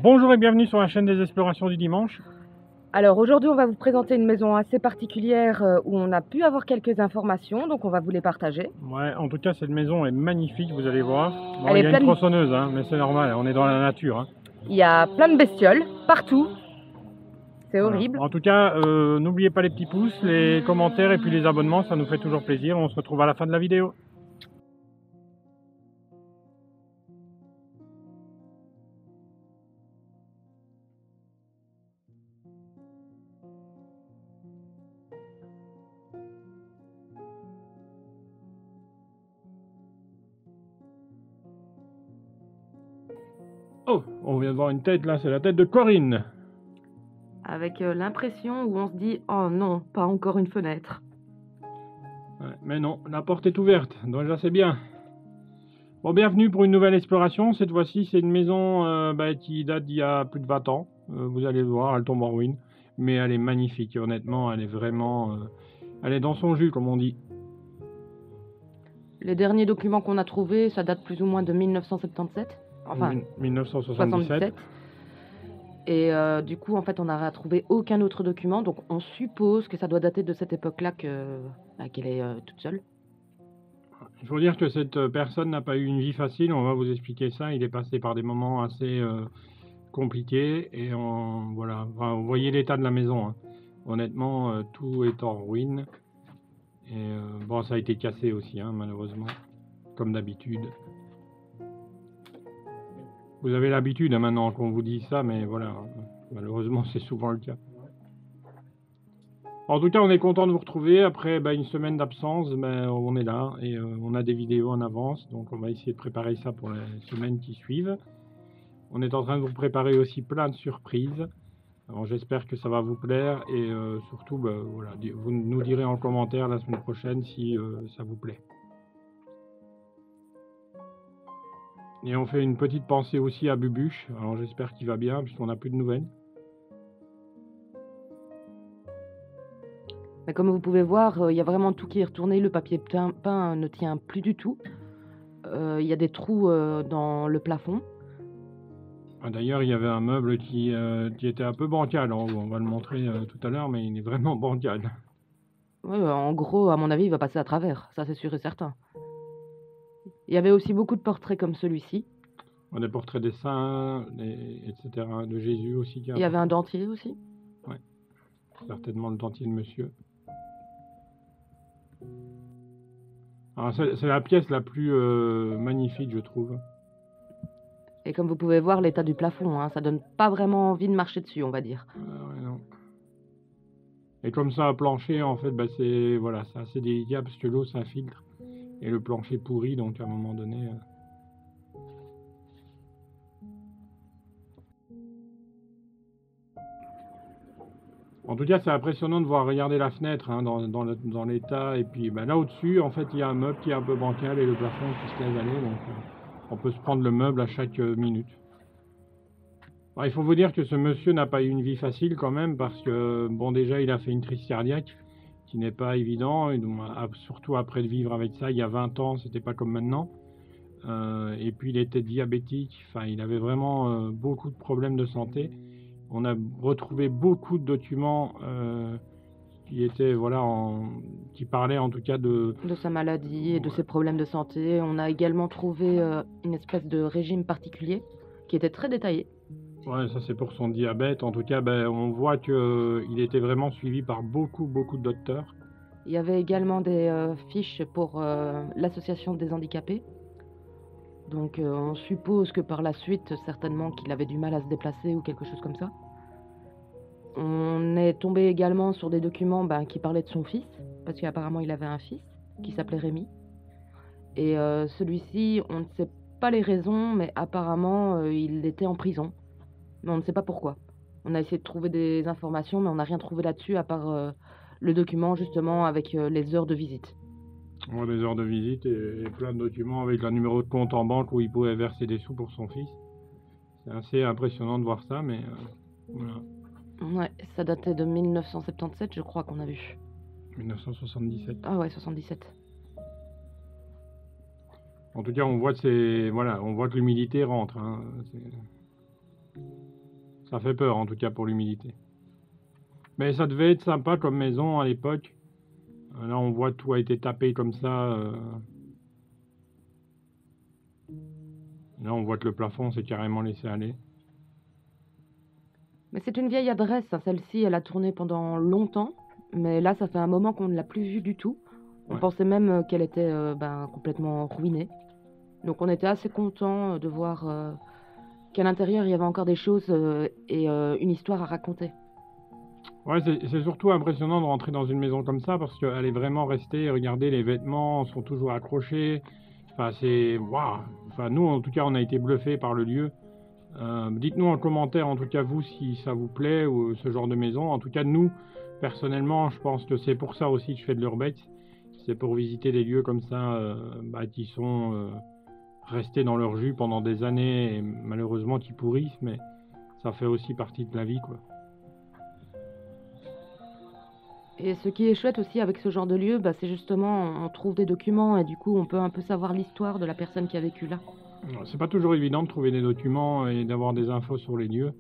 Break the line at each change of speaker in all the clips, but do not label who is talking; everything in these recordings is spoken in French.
Bonjour et bienvenue sur la chaîne des explorations du dimanche.
Alors aujourd'hui, on va vous présenter une maison assez particulière où on a pu avoir quelques informations, donc on va vous les partager.
Ouais, en tout cas, cette maison est magnifique, vous allez voir. Bon,
Elle
il
est
y a une
pleine,
tronçonneuse, hein, mais c'est normal, on est dans la nature. Hein.
il y a plein de bestioles partout. C'est
Voilà.
horrible.
En tout cas, n'oubliez pas les petits pouces, les commentaires et puis les abonnements, ça nous fait toujours plaisir. On se retrouve à la fin de la vidéo. Oh, on vient de voir une tête là, c'est la tête de Corinne.
Avec l'impression où on se dit « Oh non, pas encore une fenêtre
Ouais, mais non, la porte est ouverte, donc déjà c'est bien. Bon, bienvenue pour une nouvelle exploration. Cette fois-ci, c'est une maison qui date d'il y a plus de 20 ans. Vous allez le voir, elle tombe en ruine. Mais elle est magnifique. Et honnêtement, elle est vraiment... elle est dans son jus, comme on dit. ».
Les derniers documents qu'on a trouvés, ça date plus ou moins de 1977. Enfin,
1977.
77. Et du coup, en fait, on n'a retrouvé aucun autre document. Donc, on suppose que ça doit dater de cette époque-là qu'elle est toute seule.
Il faut dire que cette personne n'a pas eu une vie facile. On va vous expliquer ça. Il est passé par des moments assez compliqués. Et voilà. Enfin, vous voyez l'état de la maison. Hein. Honnêtement, tout est en ruine. Et bon, ça a été cassé aussi, hein, malheureusement. Comme d'habitude. Vous avez l'habitude hein, maintenant qu'on vous dise ça, mais voilà, malheureusement c'est souvent le cas. En tout cas, on est content de vous retrouver. Après une semaine d'absence, on est là et on a des vidéos en avance, donc on va essayer de préparer ça pour les semaines qui suivent. On est en train de vous préparer aussi plein de surprises. Alors j'espère que ça va vous plaire et surtout, voilà, vous nous direz en commentaire la semaine prochaine si ça vous plaît. Et on fait une petite pensée aussi à Bubuche. Alors j'espère qu'il va bien puisqu'on n'a plus de nouvelles.
Mais comme vous pouvez voir, il y a vraiment tout qui est retourné. Le papier peint ne tient plus du tout. Il y a des trous dans le plafond.
D'ailleurs, il y avait un meuble qui était un peu bancal. On va le montrer tout à l'heure, mais il est vraiment bancal.
Ouais, en gros, à mon avis, il va passer à travers. Ça, c'est sûr et certain. Il y avait aussi beaucoup de portraits comme celui-ci.
Des portraits des saints, etc. De Jésus aussi.
Il y avait un dentier aussi.
Ouais, certainement le dentier de monsieur. C'est la pièce la plus magnifique, je trouve.
Et comme vous pouvez voir, l'état du plafond, hein, ça donne pas vraiment envie de marcher dessus, on va dire.
Ouais, non. Et comme ça, un plancher, en fait, c'est voilà, assez délicat parce que l'eau s'infiltre et le plancher pourrit, donc à un moment donné. En tout cas, c'est impressionnant de voir regarder la fenêtre hein, dans l'état. Et puis là au-dessus, en fait, il y a un meuble qui est un peu bancal et le plafond qui se laisse aller. Donc, on peut se prendre le meuble à chaque minute. Alors, il faut vous dire que ce monsieur n'a pas eu une vie facile quand même parce que, bon, déjà, il a fait une crise cardiaque qui n'est pas évident. Et donc, surtout après de vivre avec ça, il y a 20 ans, c'était pas comme maintenant. Et puis, il était diabétique. Enfin, il avait vraiment beaucoup de problèmes de santé. On a retrouvé beaucoup de documents qui étaient, voilà, qui parlaient en tout cas
de sa maladie et de ses problèmes de santé. On a également trouvé une espèce de régime particulier qui était très détaillé.
Ouais, ça c'est pour son diabète. En tout cas, on voit qu'il était vraiment suivi par beaucoup de docteurs.
Il y avait également des fiches pour l'association des handicapés. Donc on suppose que par la suite, certainement qu'il avait du mal à se déplacer ou quelque chose comme ça. On est tombé également sur des documents qui parlaient de son fils, parce qu'apparemment il avait un fils qui s'appelait Rémi. Et celui-ci, on ne sait pas les raisons, mais apparemment il était en prison. Mais on ne sait pas pourquoi. On a essayé de trouver des informations, mais on n'a rien trouvé là-dessus, à part le document justement avec les heures de visite.
Ouais, des heures de visite et plein de documents avec un numéro de compte en banque où il pouvait verser des sous pour son fils. C'est assez impressionnant de voir ça, mais voilà.
Ouais, ça datait de 1977, je crois qu'on a vu.
1977.
Ah ouais, 77.
En tout cas, on voit que l'humidité rentre. Hein. Ça fait peur, en tout cas, pour l'humidité. Mais ça devait être sympa comme maison à l'époque. Là, on voit tout a été tapé comme ça. Là, on voit que le plafond s'est carrément laissé aller.
Mais c'est une vieille adresse, hein. Celle-ci, elle a tourné pendant longtemps. Mais là, ça fait un moment qu'on ne l'a plus vue du tout. On
Ouais.
pensait même qu'elle était complètement ruinée. Donc on était assez contents de voir qu'à l'intérieur, il y avait encore des choses et une histoire à raconter.
Ouais, c'est surtout impressionnant de rentrer dans une maison comme ça parce qu'elle est vraiment restée. Regardez, les vêtements sont toujours accrochés. Enfin, c'est waouh. Enfin, nous, en tout cas, on a été bluffés par le lieu. Dites-nous en commentaire, en tout cas, vous, si ça vous plaît ou ce genre de maison. En tout cas, nous, personnellement, je pense que c'est pour ça aussi que je fais de l'urbex. C'est pour visiter des lieux comme ça qui sont restés dans leur jus pendant des années et malheureusement qui pourrissent, mais ça fait aussi partie de la vie, quoi.
Et ce qui est chouette aussi avec ce genre de lieu, c'est justement, on trouve des documents et du coup, on peut un peu savoir l'histoire de la personne qui a vécu là.
C'est pas toujours évident de trouver des documents et d'avoir des infos sur les lieux,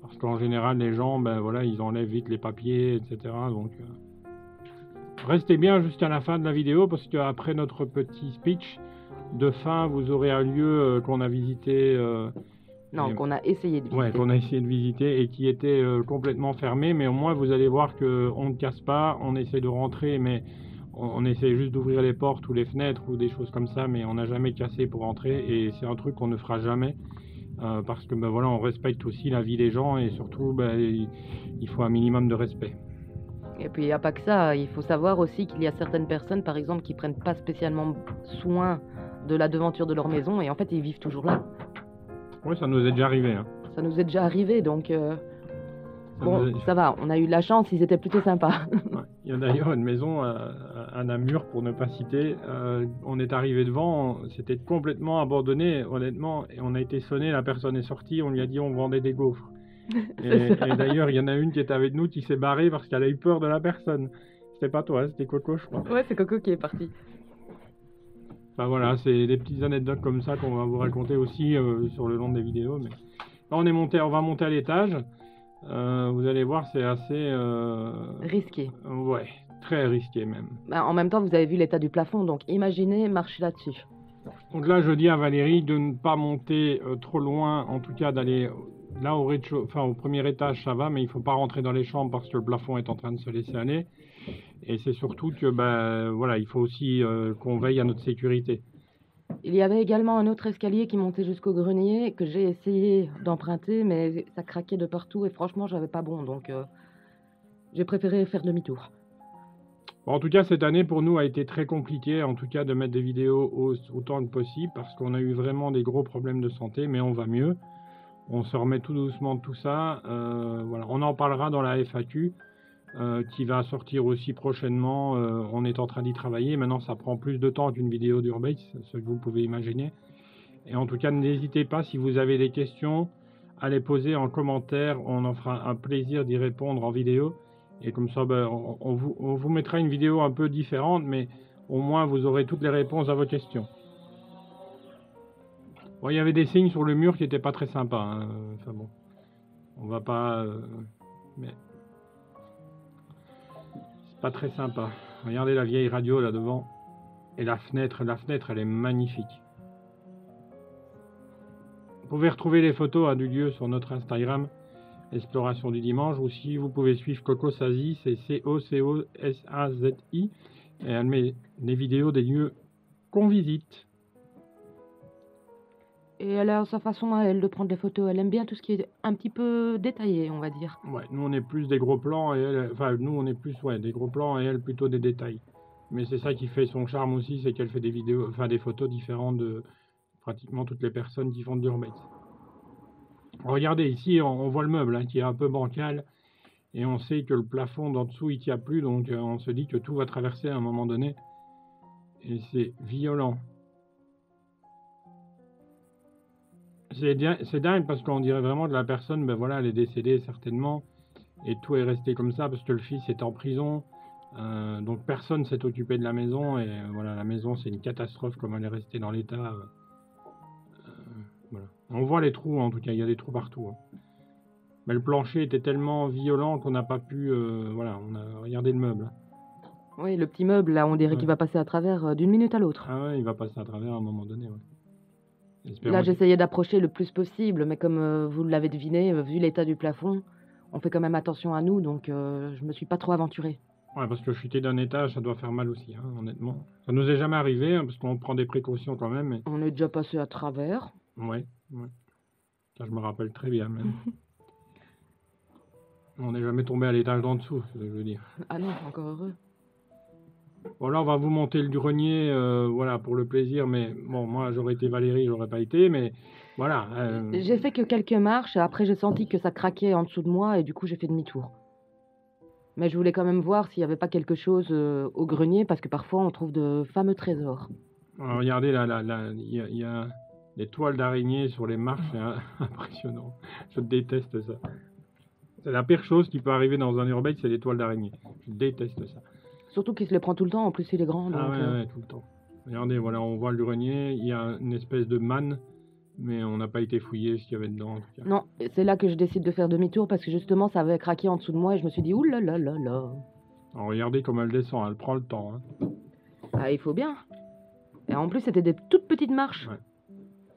parce qu'en général, les gens, voilà, ils enlèvent vite les papiers, etc. Donc, restez bien jusqu'à la fin de la vidéo, parce qu'après notre petit speech de fin, vous aurez un lieu qu'on a visité.
Non, qu'on a essayé de visiter.
Ouais, qu'on a essayé de visiter et qui était complètement fermé, mais au moins vous allez voir qu'on ne casse pas, on essaie de rentrer, mais on essaie juste d'ouvrir les portes ou les fenêtres ou des choses comme ça, mais on n'a jamais cassé pour entrer et c'est un truc qu'on ne fera jamais parce que voilà, on respecte aussi la vie des gens et surtout il faut un minimum de respect.
Et puis il n'y a pas que ça, il faut savoir aussi qu'il y a certaines personnes, par exemple, qui prennent pas spécialement soin de la devanture de leur maison et en fait ils vivent toujours là.
Oui, ça nous est déjà arrivé. Hein.
Ça nous est déjà arrivé, donc ça va, on a eu de la chance, ils étaient plutôt sympas.
Ouais. Il y a d'ailleurs une maison à Namur, pour ne pas citer, on est arrivé devant, c'était complètement abandonné, honnêtement, et on a été sonné, la personne est sortie, on lui a dit on vendait des gaufres. Et d'ailleurs, il y en a une qui était avec nous qui s'est barrée parce qu'elle a eu peur de la personne. C'était pas toi, c'était Coco, je crois.
Ouais, c'est Coco qui est parti.
Enfin voilà, c'est des petites anecdotes comme ça qu'on va vous raconter aussi sur le long des vidéos. Mais là, on va monter à l'étage. Vous allez voir, c'est assez
risqué.
Ouais, très risqué même.
En même temps, vous avez vu l'état du plafond, donc imaginez marcher là-dessus.
Donc là, je dis à Valérie de ne pas monter trop loin, en tout cas d'aller là au rez-de-chaussée, enfin au premier étage, ça va, mais il ne faut pas rentrer dans les chambres parce que le plafond est en train de se laisser aller. Et c'est surtout que, voilà, il faut aussi qu'on veille à notre sécurité.
Il y avait également un autre escalier qui montait jusqu'au grenier que j'ai essayé d'emprunter, mais ça craquait de partout et franchement, j'avais pas bon, donc j'ai préféré faire demi-tour.
Bon, en tout cas, cette année pour nous a été très compliqué, en tout cas de mettre des vidéos autant que possible, parce qu'on a eu vraiment des gros problèmes de santé, mais on va mieux. On se remet tout doucement de tout ça. Voilà. On en parlera dans la FAQ. Qui va sortir aussi prochainement. On est en train d'y travailler. Maintenant, ça prend plus de temps qu'une vidéo d'Urbex, ce que vous pouvez imaginer. Et en tout cas, n'hésitez pas, si vous avez des questions, à les poser en commentaire. On en fera un plaisir d'y répondre en vidéo. Et comme ça, on vous mettra une vidéo un peu différente, mais au moins, vous aurez toutes les réponses à vos questions. Bon, il y avait des signes sur le mur qui n'étaient pas très sympas. Hein. Enfin bon, on va pas... mais... pas très sympa. Regardez la vieille radio là devant. Et la fenêtre elle est magnifique. Vous pouvez retrouver les photos du lieu sur notre Instagram, Exploration du Dimanche, ou si vous pouvez suivre Coco Sazi, c'est COCOSAZI, et elle met des vidéos des lieux qu'on visite.
Et elle a sa façon à elle de prendre des photos, elle aime bien tout ce qui est un petit peu détaillé, on va dire.
Ouais, nous on est plus des gros plans, et elle, enfin nous on est plus des gros plans, et elle plutôt des détails. Mais c'est ça qui fait son charme aussi, c'est qu'elle fait des vidéos, enfin des photos différentes de pratiquement toutes les personnes qui font de l'urbex. Regardez ici, on voit le meuble hein, qui est un peu bancal, et on sait que le plafond d'en dessous il tient plus, donc on se dit que tout va traverser à un moment donné, et c'est violent. C'est dingue parce qu'on dirait vraiment que la personne, voilà, elle est décédée certainement, et tout est resté comme ça parce que le fils est en prison, donc personne s'est occupé de la maison, et voilà, la maison c'est une catastrophe comme elle est restée dans l'état. Voilà. On voit les trous en tout cas, il y a des trous partout. Hein. Mais le plancher était tellement violent qu'on n'a pas pu... voilà, on a regardé le meuble.
Oui, le petit meuble, là, on dirait
Ouais.
qu'il va passer à travers d'une minute à l'autre.
Ah ouais, il va passer à travers à un moment donné, ouais. Espérons
Là,
qu'il-
j'essayais d'approcher le plus possible, mais comme vous l'avez deviné, vu l'état du plafond, on fait quand même attention à nous, donc je me suis pas trop aventurée.
Ouais, parce que chuter d'un étage, ça doit faire mal aussi, hein, honnêtement. Ça nous est jamais arrivé, hein, parce qu'on prend des précautions quand même, mais...
On est déjà passé à travers.
Ouais, ouais. Ça, je me rappelle très bien, même. On n'est jamais tombé à l'étage d'en dessous, c'est ce que je veux dire.
Ah non, encore heureux.
Bon, là, on va vous monter le grenier, voilà, pour le plaisir, mais bon, moi, j'aurais été Valérie, j'aurais pas été, mais voilà.
J'ai fait que quelques marches, et après j'ai senti que ça craquait en dessous de moi, et du coup j'ai fait demi-tour. Mais je voulais quand même voir s'il n'y avait pas quelque chose au grenier, parce que parfois on trouve de fameux trésors.
Alors, regardez, là, il y a des toiles d'araignée sur les marches, c'est impressionnant. Je déteste ça. C'est la pire chose qui peut arriver dans un urbex, c'est les toiles d'araignée. Je déteste ça.
Surtout qu'il se les prend tout le temps, en plus il est grand. Donc,
Ah ouais, tout le temps. Regardez, voilà, on voit le grenier, il y a une espèce de manne, mais on n'a pas été fouillé ce qu'il y avait dedans, en tout cas.
Non, c'est là que je décide de faire demi-tour, parce que justement ça avait craqué en dessous de moi, et je me suis dit, ouh là là là là.
Alors, regardez comme elle descend, elle prend le temps, hein.
Ah, il faut bien. Et en plus c'était des toutes petites marches.
Ouais.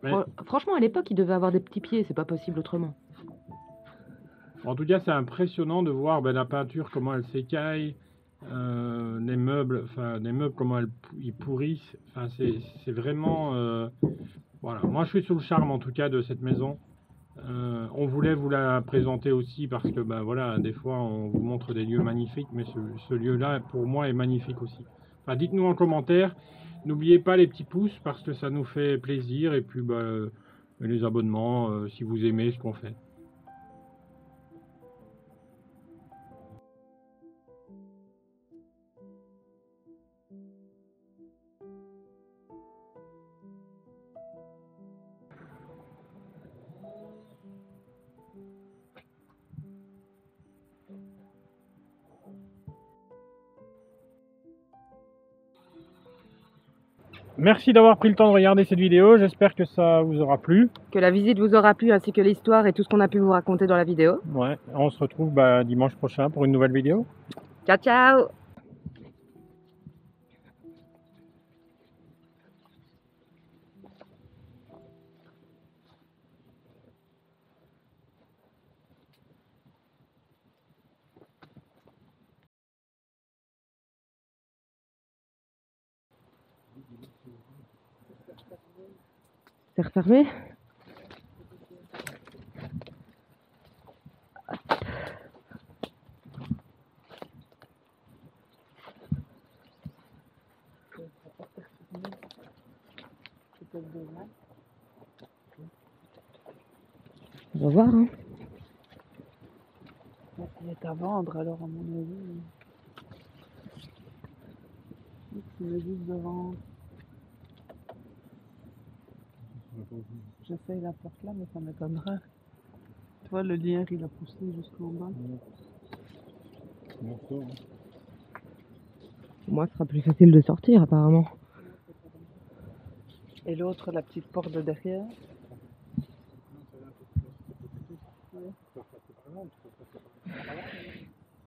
Mais,
Franchement, à l'époque, il devait avoir des petits pieds, c'est pas possible autrement.
en tout cas, c'est impressionnant de voir la peinture, comment elle s'écaille, les meubles comment ils pourrissent. Enfin, c'est vraiment... voilà. Moi, je suis sous le charme, en tout cas, de cette maison. On voulait vous la présenter aussi parce que, voilà, des fois, on vous montre des lieux magnifiques, mais ce lieu-là, pour moi, est magnifique aussi. Enfin, dites-nous en commentaire. N'oubliez pas les petits pouces parce que ça nous fait plaisir. Et puis, les abonnements, si vous aimez ce qu'on fait. Merci d'avoir pris le temps de regarder cette vidéo, j'espère que ça vous aura plu.
Que la visite vous aura plu, ainsi que l'histoire et tout ce qu'on a pu vous raconter dans la vidéo.
Ouais, on se retrouve dimanche prochain pour une nouvelle vidéo.
Ciao, ciao! C'est refermé? On va voir, hein.
Il est à vendre alors à mon avis. Il est juste devant. J'essaye la porte là, mais ça m'étonnerait. Tu vois, le lierre il a poussé jusqu'en bas.
Moi, ce sera plus facile de sortir, apparemment.
Et l'autre, la petite porte de derrière.